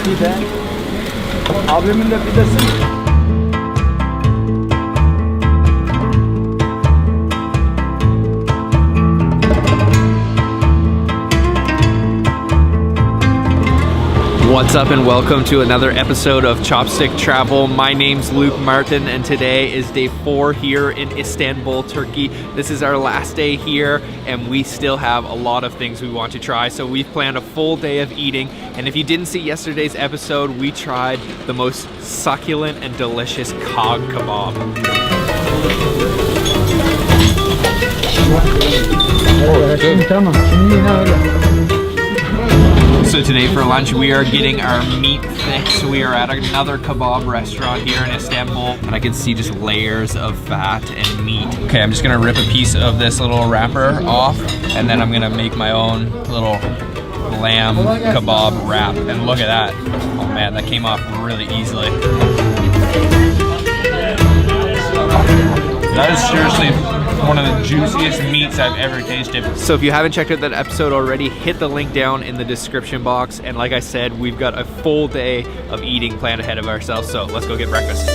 pide. Abimin de pidesi. What's up and welcome to another episode of Chopstick Travel. My name's Luke Martin and today is day 4 here in Istanbul, Turkey. This is our last day here and we still have a lot of things we want to try. So we've planned a full day of eating, and if you didn't see yesterday's episode, we tried the most succulent and delicious cog kebab. So today for lunch we are getting our meat fix. We are at another kebab restaurant here in Istanbul, and I can see just layers of fat and meat. Okay, I'm just gonna rip a piece of this little wrapper off, and then I'm gonna make my own little lamb kebab wrap. And look at that. Oh man, that came off really easily. That is seriously one of the juiciest meats I've ever tasted. So if you haven't checked out that episode already, hit the link down in the description box. And like I said, we've got a full day of eating planned ahead of ourselves. So let's go get breakfast.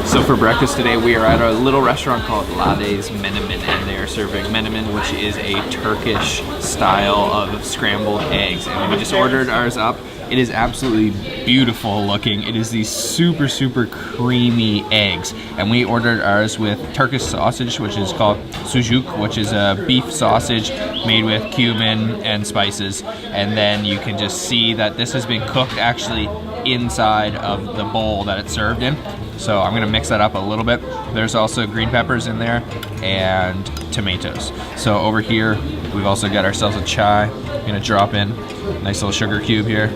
So for breakfast today, we are at a little restaurant called Lade's Menemen, and they are serving menemen, which is a Turkish style of scrambled eggs. And we just ordered ours up. It is absolutely beautiful looking. It is these super, super creamy eggs. And we ordered ours with Turkish sausage, which is called sucuk, which is a beef sausage made with cumin and spices. And then you can just see that this has been cooked actually inside of the bowl that it's served in. So I'm gonna mix that up a little bit. There's also green peppers in there and tomatoes. So over here, we've also got ourselves a chai. I'm gonna drop in a nice little sugar cube here,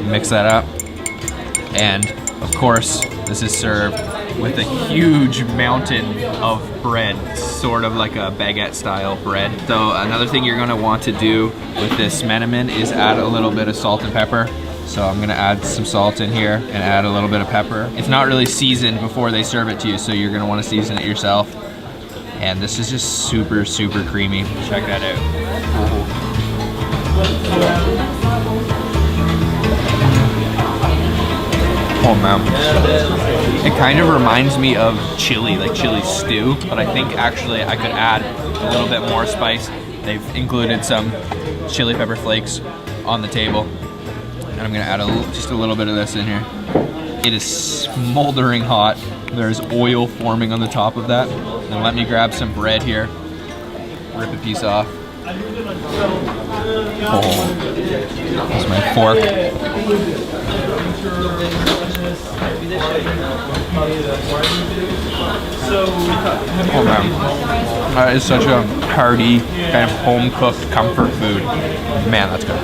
mix that up. And of course, this is served with a huge mountain of bread, sort of like a baguette style bread. So another thing you're gonna want to do with this menemen is add a little bit of salt and pepper. So I'm gonna add some salt in here and add a little bit of pepper. It's not really seasoned before they serve it to you, so you're gonna wanna season it yourself. And this is just super, super creamy. Check that out. Oh man. It kind of reminds me of chili, like chili stew, but I think actually I could add a little bit more spice. They've included some chili pepper flakes on the table. And I'm gonna add just a little bit of this in here. It is smoldering hot. There's oil forming on the top of that. And let me grab some bread here. Rip a piece off. Oh, that's my fork. Oh man, that is such a hearty, kind of home-cooked comfort food. Man, that's good.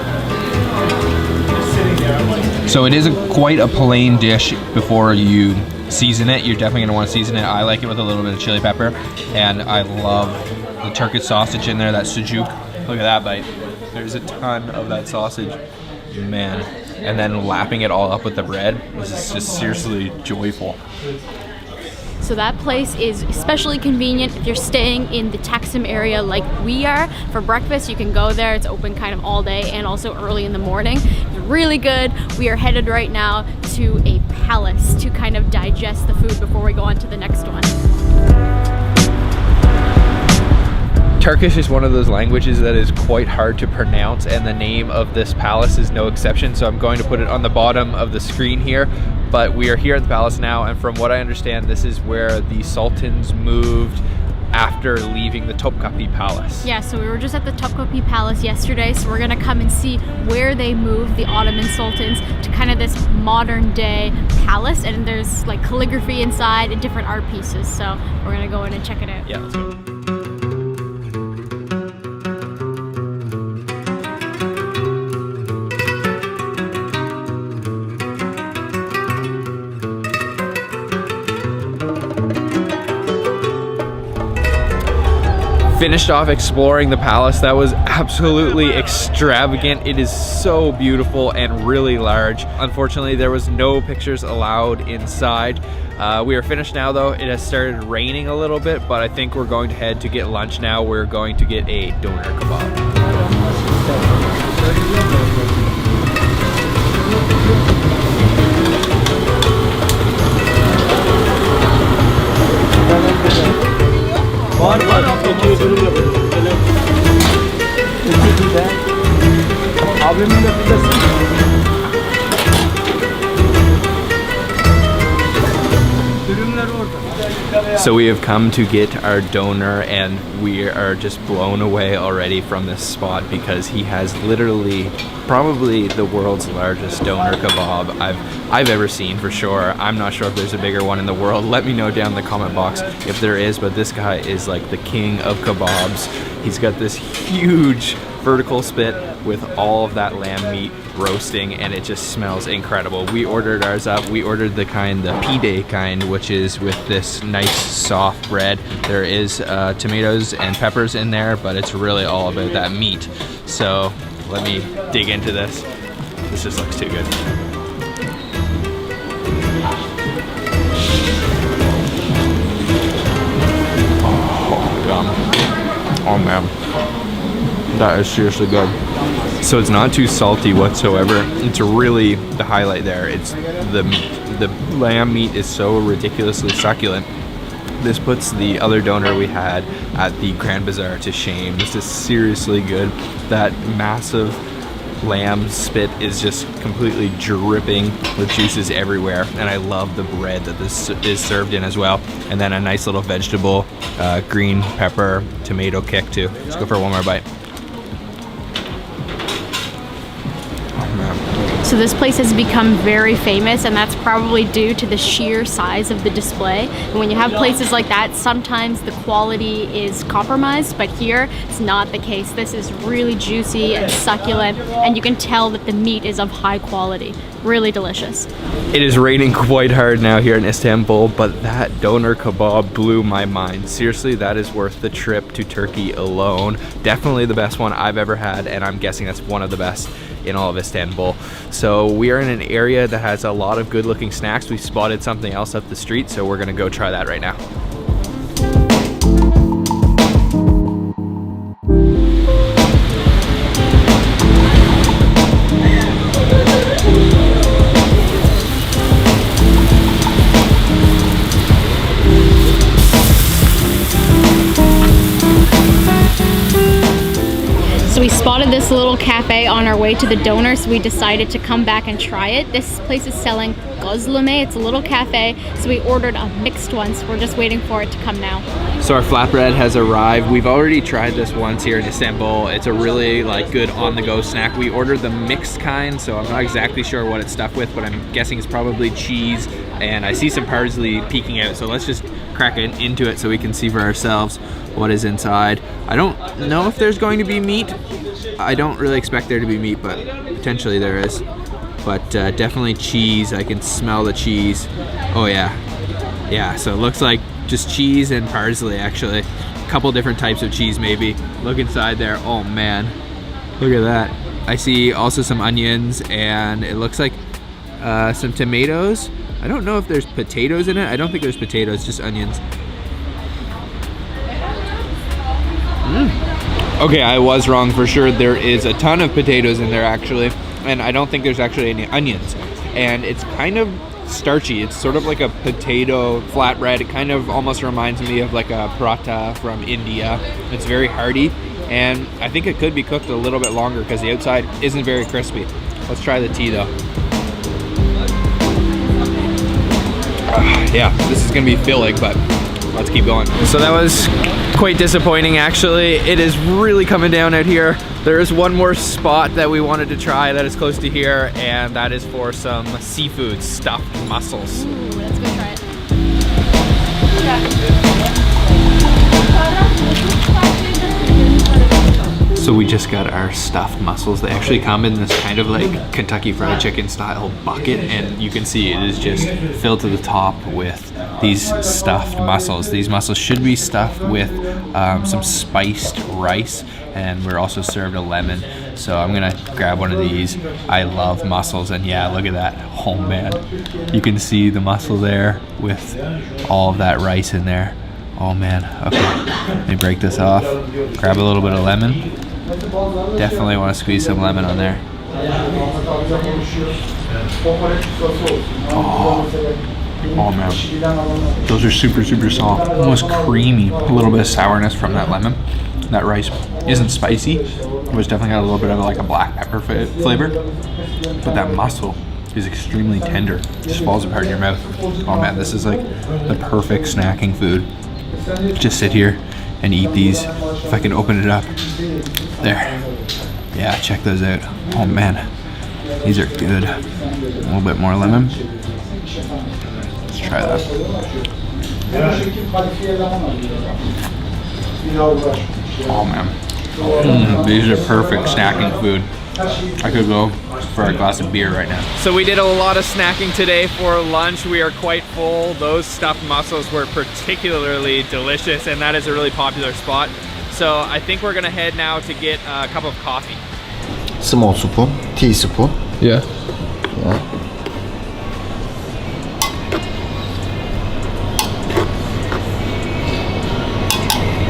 So it is quite a plain dish before you season it. You're definitely gonna wanna season it. I like it with a little bit of chili pepper, and I love the Turkish sausage in there, that sucuk. Look at that bite. There's a ton of that sausage, man. And then lapping it all up with the bread, this is just seriously joyful. So that place is especially convenient if you're staying in the Taksim area like we are. For breakfast, you can go there. It's open kind of all day and also early in the morning. It's really good. We are headed right now to a palace to kind of digest the food before we go on to the next one. Turkish is one of those languages that is quite hard to pronounce, and the name of this palace is no exception, so I'm going to put it on the bottom of the screen here. But we are here at the palace now, and from what I understand, this is where the sultans moved after leaving the Topkapi Palace. Yeah, so we were just at the Topkapi Palace yesterday, so we're gonna come and see where they moved the Ottoman sultans to kind of this modern day palace, and there's like calligraphy inside and different art pieces, so we're gonna go in and check it out. Yeah, let's go. finished off exploring the palace. That was absolutely extravagant. It is so beautiful and really large. Unfortunately, there was no pictures allowed inside. We are finished now though. It has started raining a little bit, but I think we're going to head to get lunch now. We're going to get a doner kebab. So we have come to get our doner and we are just blown away already from this spot because he has literally probably the world's largest doner kebab I've ever seen for sure. I'm not sure if there's a bigger one in the world. Let me know down in the comment box if there is, but this guy is like the king of kebabs. He's got this huge vertical spit with all of that lamb meat roasting and it just smells incredible. We ordered ours up. We ordered the kind, the pide kind, which is with this nice soft bread. There is tomatoes and peppers in there, but it's really all about that meat. So let me dig into this. This just looks too good. Oh, yum. Oh man. That is seriously good. So it's not too salty whatsoever. It's really the highlight there. It's the lamb meat is so ridiculously succulent. This puts the other doner we had at the Grand Bazaar to shame. This is seriously good. That massive lamb spit is just completely dripping with juices everywhere, and I love the bread that this is served in as well. And then a nice little vegetable, green pepper, tomato kick too. Let's go for one more bite. So this place has become very famous, and that's probably due to the sheer size of the display. And when you have places like that, sometimes the quality is compromised, but here it's not the case. This is really juicy and succulent, and you can tell that the meat is of high quality. Really delicious. It is raining quite hard now here in Istanbul, but that doner kebab blew my mind. Seriously, that is worth the trip to Turkey alone. Definitely the best one I've ever had, and I'm guessing that's one of the best in all of Istanbul. So we are in an area that has a lot of good looking snacks. We spotted something else up the street, so we're gonna go try that right now. So we spotted this little cafe on our way to the doner, so we decided to come back and try it. This place is selling gözleme. It's a little cafe, so we ordered a mixed one, so we're just waiting for it to come now. So our flatbread has arrived. We've already tried this once here in Istanbul. It's a really good on-the-go snack. We ordered the mixed kind, so I'm not exactly sure what it's stuffed with, but I'm guessing it's probably cheese, and I see some parsley peeking out, so let's just crack into it so we can see for ourselves what is inside. I don't know if there's going to be meat. I don't really expect there to be meat, but potentially there is. But definitely cheese. I can smell the cheese. Oh yeah. Yeah, so it looks like just cheese and parsley actually. A couple different types of cheese maybe. Look inside there. Oh man. Look at that. I see also some onions, and it looks like some tomatoes. I don't know if there's potatoes in it. I don't think there's potatoes, just onions. Okay, I was wrong for sure. There is a ton of potatoes in there actually, and I don't think there's actually any onions. And it's kind of starchy. It's sort of like a potato flatbread. It kind of almost reminds me of like a paratha from India. It's very hearty, and I think it could be cooked a little bit longer because the outside isn't very crispy. Let's try the tea though. Yeah, this is gonna be filling, but let's keep going. So that was quite disappointing actually. It is really coming down out here. There is one more spot that we wanted to try that is close to here, and that is for some seafood, stuffed mussels. Ooh, let's go try it. So So we just got our stuffed mussels. They actually come in this kind of like Kentucky Fried Chicken style bucket, and you can see it is just filled to the top with these stuffed mussels. These mussels should be stuffed with some spiced rice, and we're also served a lemon. So I'm gonna grab one of these. I love mussels, and yeah, look at that. Oh man, you can see the mussel there with all of that rice in there. Oh man, okay, let me break this off. Grab a little bit of lemon. Definitely want to squeeze some lemon on there. Oh man, those are super soft, almost creamy. A little bit of sourness from that lemon. That rice isn't spicy. It was definitely got a little bit of like a black pepper flavor, but that mussel is extremely tender. It just falls apart in your mouth. Oh man, this is like the perfect snacking food. Just sit here and eat these. If I can open it up. There. Yeah, check those out. Oh man, these are good. A little bit more lemon. Let's try that. Oh man, these are perfect snacking food. I could go for a glass of beer right now. So we did a lot of snacking today for lunch. We are quite full. Those stuffed mussels were particularly delicious, and that is a really popular spot. So I think we're gonna head now to get a cup of coffee. Small spoon, teaspoon. Yeah. Yeah.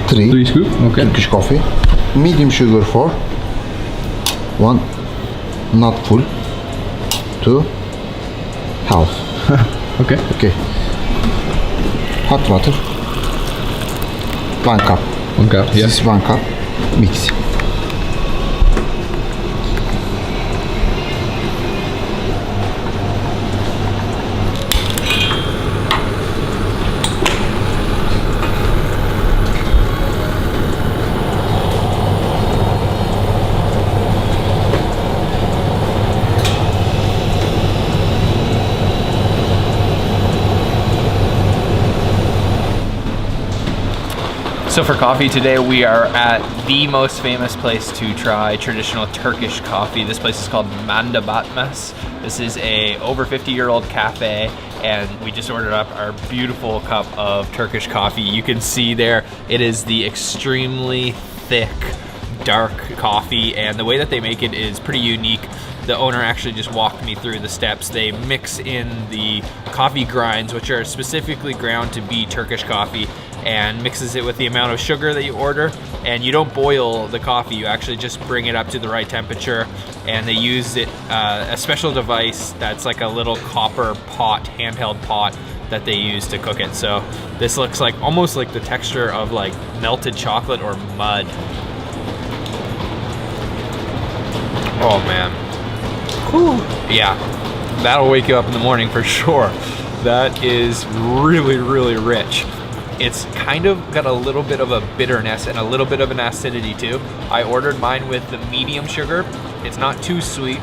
Three scoop? Okay. Turkish coffee. Medium sugar 4. 1 not full. 2 half. Okay. Okay. Hot water. 1 cup. 1 cup, yeah. This is 1 cup. Mix. So for coffee today, we are at the most famous place to try traditional Turkish coffee. This place is called Manda Batmaz. This is a over 50-year-old cafe, and we just ordered up our beautiful cup of Turkish coffee. You can see there, it is the extremely thick, dark coffee, and the way that they make it is pretty unique. The owner actually just walked me through the steps. They mix in the coffee grinds, which are specifically ground to be Turkish coffee, and mixes it with the amount of sugar that you order. And you don't boil the coffee, you actually just bring it up to the right temperature, and they use it a special device that's like a little copper pot, handheld pot, that they use to cook it. So this looks like almost like the texture of like melted chocolate or mud. Oh man. Whew. Yeah, that'll wake you up in the morning for sure. That is really, really rich. It's kind of got a little bit of a bitterness and a little bit of an acidity too. I ordered mine with the medium sugar. It's not too sweet,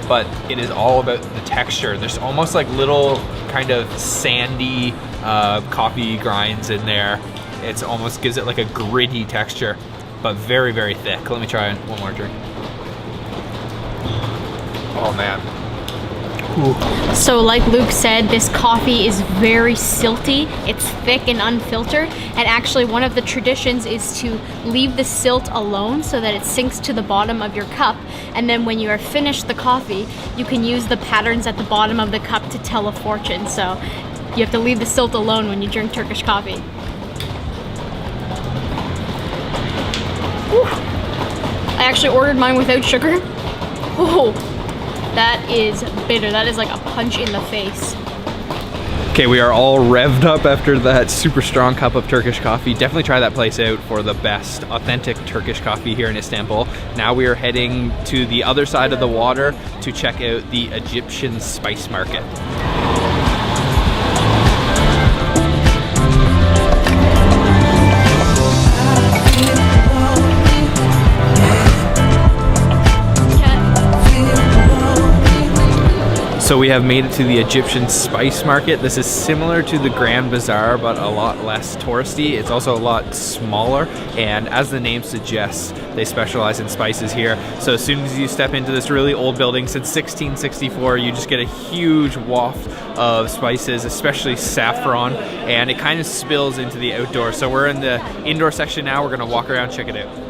but it is all about the texture. There's almost like little kind of sandy coffee grinds in there. It's almost gives it like a gritty texture, but very, very thick. Let me try one more drink. Oh man. Ooh. So like Luke said, this coffee is very silty. It's thick and unfiltered. And actually one of the traditions is to leave the silt alone so that it sinks to the bottom of your cup. And then when you are finished the coffee, you can use the patterns at the bottom of the cup to tell a fortune. So you have to leave the silt alone when you drink Turkish coffee. Whew. I actually ordered mine without sugar. Oh. That is bitter. That is like a punch in the face. Okay, we are all revved up after that super strong cup of Turkish coffee. Definitely try that place out for the best authentic Turkish coffee here in Istanbul. Now we are heading to the other side of the water to check out the Egyptian spice market. So we have made it to the Egyptian spice market. This is similar to the Grand Bazaar, but a lot less touristy. It's also a lot smaller, and as the name suggests, they specialize in spices here. So as soon as you step into this really old building, since 1664, you just get a huge waft of spices, especially saffron, and it kind of spills into the outdoor. So we're in the indoor section now. We're gonna walk around, check it out.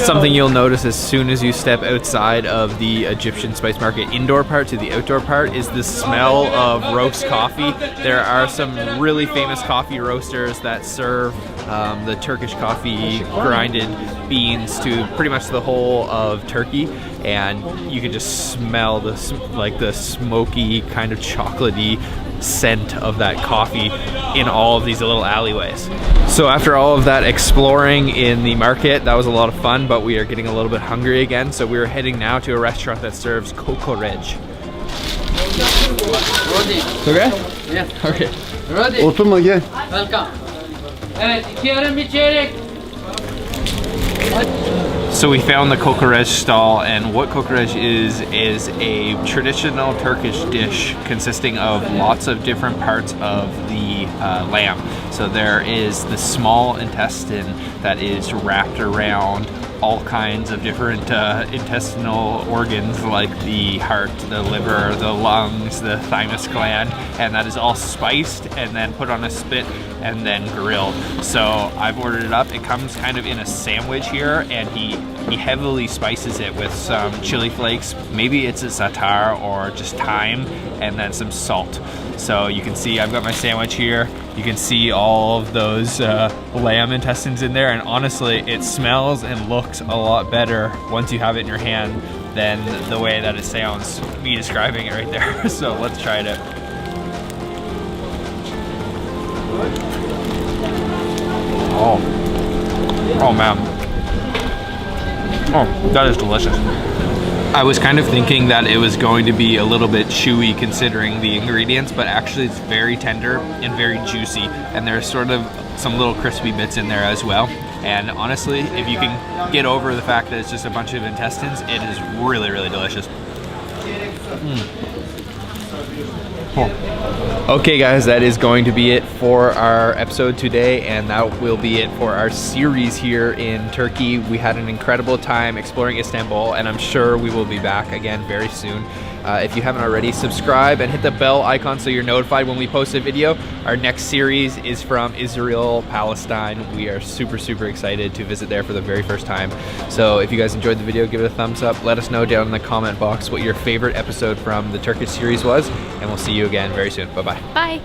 Something you'll notice as soon as you step outside of the Egyptian spice market indoor part to the outdoor part is the smell of roast coffee. There are some really famous coffee roasters that serve the Turkish coffee grinded beans to pretty much the whole of Turkey, and you can just smell this, like the smoky kind of chocolatey scent of that coffee in all of these little alleyways. So after all of that exploring in the market, that was a lot of fun, but we are getting a little bit hungry again, so we're heading now to a restaurant that serves kokoreç. Okay? Yeah. Okay. Ready? Oturma gel. Welcome. Evet, 2 yarım bir çeyrek. So we found the kokoreç stall, and what kokoreç is a traditional Turkish dish consisting of lots of different parts of the lamb. So there is the small intestine that is wrapped around all kinds of different intestinal organs like the heart, the liver, the lungs, the thymus gland, and that is all spiced and then put on a spit and then grilled. So I've ordered it up. It comes kind of in a sandwich here, and he heavily spices it with some chili flakes. Maybe it's a za'atar or just thyme, and then some salt. So you can see I've got my sandwich here. You can see all of those lamb intestines in there, and honestly, it smells and looks a lot better once you have it in your hand than the way that it sounds, me describing it right there. So let's try it out. Oh man. Oh, that is delicious. I was kind of thinking that it was going to be a little bit chewy considering the ingredients, but actually it's very tender and very juicy, and there's sort of some little crispy bits in there as well. And honestly, if you can get over the fact that it's just a bunch of intestines, it is really, really delicious. Okay guys, that is going to be it for our episode today, and that will be it for our series here in Turkey. We had an incredible time exploring Istanbul, and I'm sure we will be back again very soon. If you haven't already, subscribe and hit the bell icon so you're notified when we post a video. Our next series is from Israel, Palestine. We are super, super excited to visit there for the very first time. So if you guys enjoyed the video, give it a thumbs up. Let us know down in the comment box what your favorite episode from the Turkish series was, and we'll see you again very soon. Bye-bye. Bye.